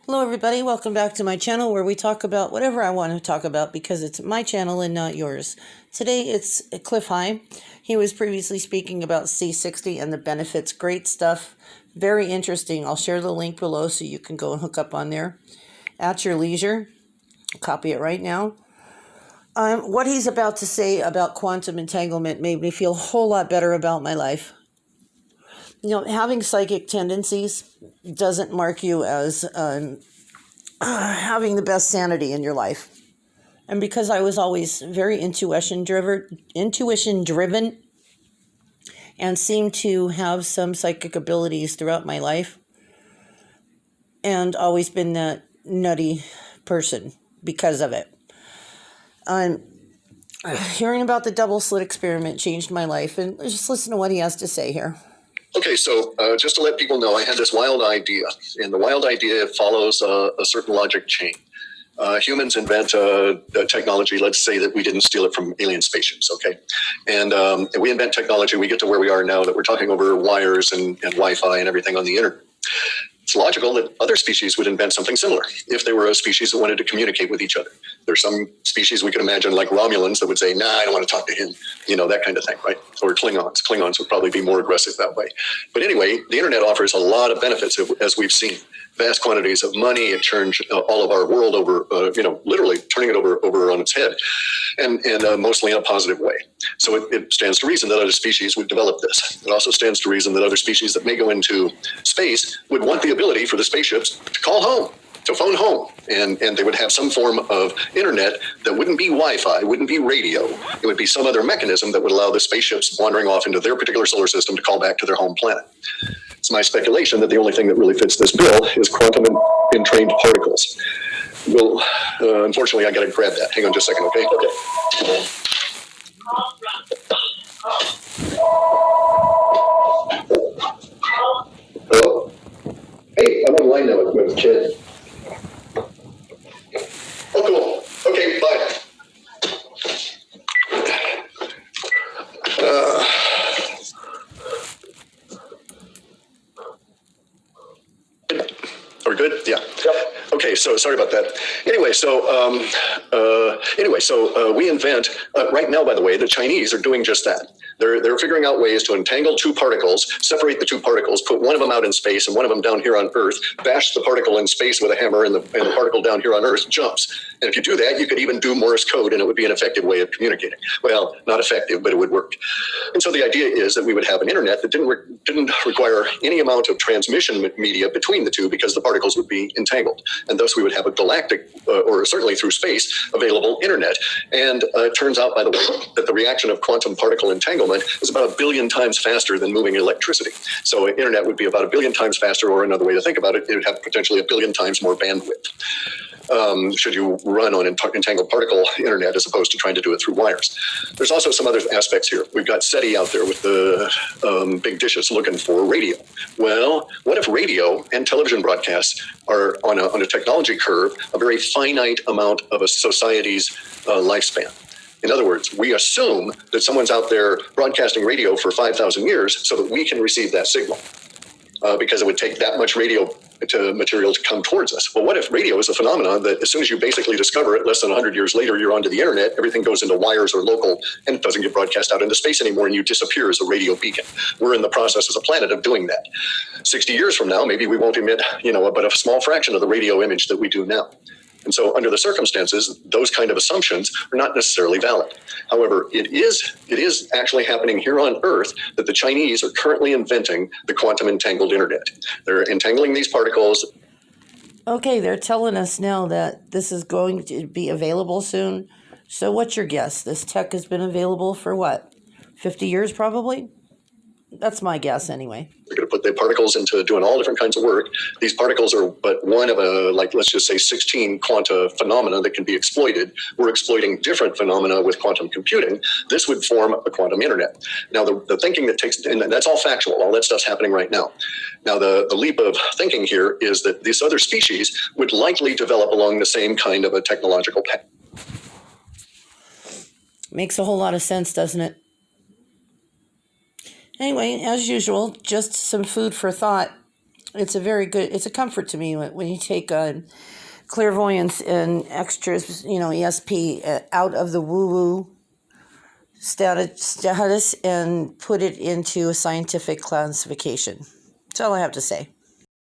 Hello everybody, welcome back to my channel where we talk about whatever I want to talk about because it's my channel and not yours. Today it's Cliff High. He was previously speaking about C60 and the benefits. Great stuff. Very interesting. I'll share the link below so you can go and hook up on there at your leisure. Copy it right now. What he's about to say about quantum entanglement made me feel a whole lot better about my life. You know, having psychic tendencies doesn't mark you as having the best sanity in your life. And because I was always very intuition driven and seemed to have some psychic abilities throughout my life and always been that nutty person because of it. Hearing about the double slit experiment changed my life, and just listen to what he has to say here. Okay, so just to let people know, I had this wild idea, and the wild idea follows a certain logic chain. Humans invent technology, let's say that we didn't steal it from alien spaceships, okay? And we invent technology, we get to where we are now, that we're talking over wires and Wi-Fi and everything on the internet. It's logical that other species would invent something similar if they were a species that wanted to communicate with each other. There's some species we could imagine, like Romulans, that would say, nah, I don't want to talk to him, you know, that kind of thing, right? Or Klingons. Klingons would probably be more aggressive that way. But anyway, the internet offers a lot of benefits, as we've seen. Vast quantities of money. It turns all of our world over, literally turning it over on its head, and mostly in a positive way. So it stands to reason that other species would develop this. It also stands to reason that other species that may go into space would want the ability for the spaceships to call home, to phone home, and they would have some form of internet that wouldn't be Wi-Fi, wouldn't be radio. It would be some other mechanism that would allow the spaceships wandering off into their particular solar system to call back to their home planet. It's my speculation that the only thing that really fits this bill is quantum entrained particles. Well, unfortunately, I got to grab that. Hang on just a second, okay? Okay. Hello? Hey, I'm online now with Jen. Oh, cool. Okay, bye. Are we good? Yeah. Yep. Okay, so sorry about that. Anyway, so we invent, right now, by the way, the Chinese are doing just that. They're figuring out ways to entangle two particles, separate the two particles, put one of them out in space and one of them down here on Earth, bash the particle in space with a hammer, and the particle down here on Earth jumps. And if you do that, you could even do Morse code, and it would be an effective way of communicating. Well, not effective, but it would work. And so the idea is that we would have an internet that didn't require any amount of transmission media between the two, because the particles would be entangled. And thus we would have a galactic, or certainly through space, available internet. And it turns out, by the way, that the reaction of quantum particle entanglement is about 1 billion times faster than moving electricity. So internet would be about 1 billion times faster, or another way to think about it, it would have potentially 1 billion times more bandwidth. Should you run on entangled particle internet as opposed to trying to do it through wires. There's also some other aspects here. We've got SETI out there with the big dishes looking for radio. Well, what if radio and television broadcasts are on a technology curve, a very finite amount of a society's lifespan? In other words, we assume that someone's out there broadcasting radio for 5,000 years so that we can receive that signal, because it would take that much radio material to come towards us. Well, what if radio is a phenomenon that as soon as you basically discover it, less than 100 years later, you're onto the internet, everything goes into wires or local, and it doesn't get broadcast out into space anymore, and you disappear as a radio beacon. We're in the process as a planet of doing that. 60 years from now, maybe we won't emit, but a small fraction of the radio image that we do now. And so under the circumstances, those kind of assumptions are not necessarily valid. However, it is actually happening here on Earth that the Chinese are currently inventing the quantum entangled internet. They're entangling these particles. Okay, they're telling us now that this is going to be available soon. So what's your guess? This tech has been available for what? 50 years probably? That's my guess anyway. They're going to put the particles into doing all different kinds of work. These particles are but one of let's just say 16 quanta phenomena that can be exploited. We're exploiting different phenomena with quantum computing. This would form a quantum internet. Now, the thinking that takes, and that's all factual, all that stuff's happening right now. Now, the leap of thinking here is that these other species would likely develop along the same kind of a technological path. Makes a whole lot of sense, doesn't it? Anyway, as usual, just some food for thought. it's a comfort to me when you take clairvoyance and extras, ESP out of the woo-woo status and put it into a scientific classification. That's all I have to say.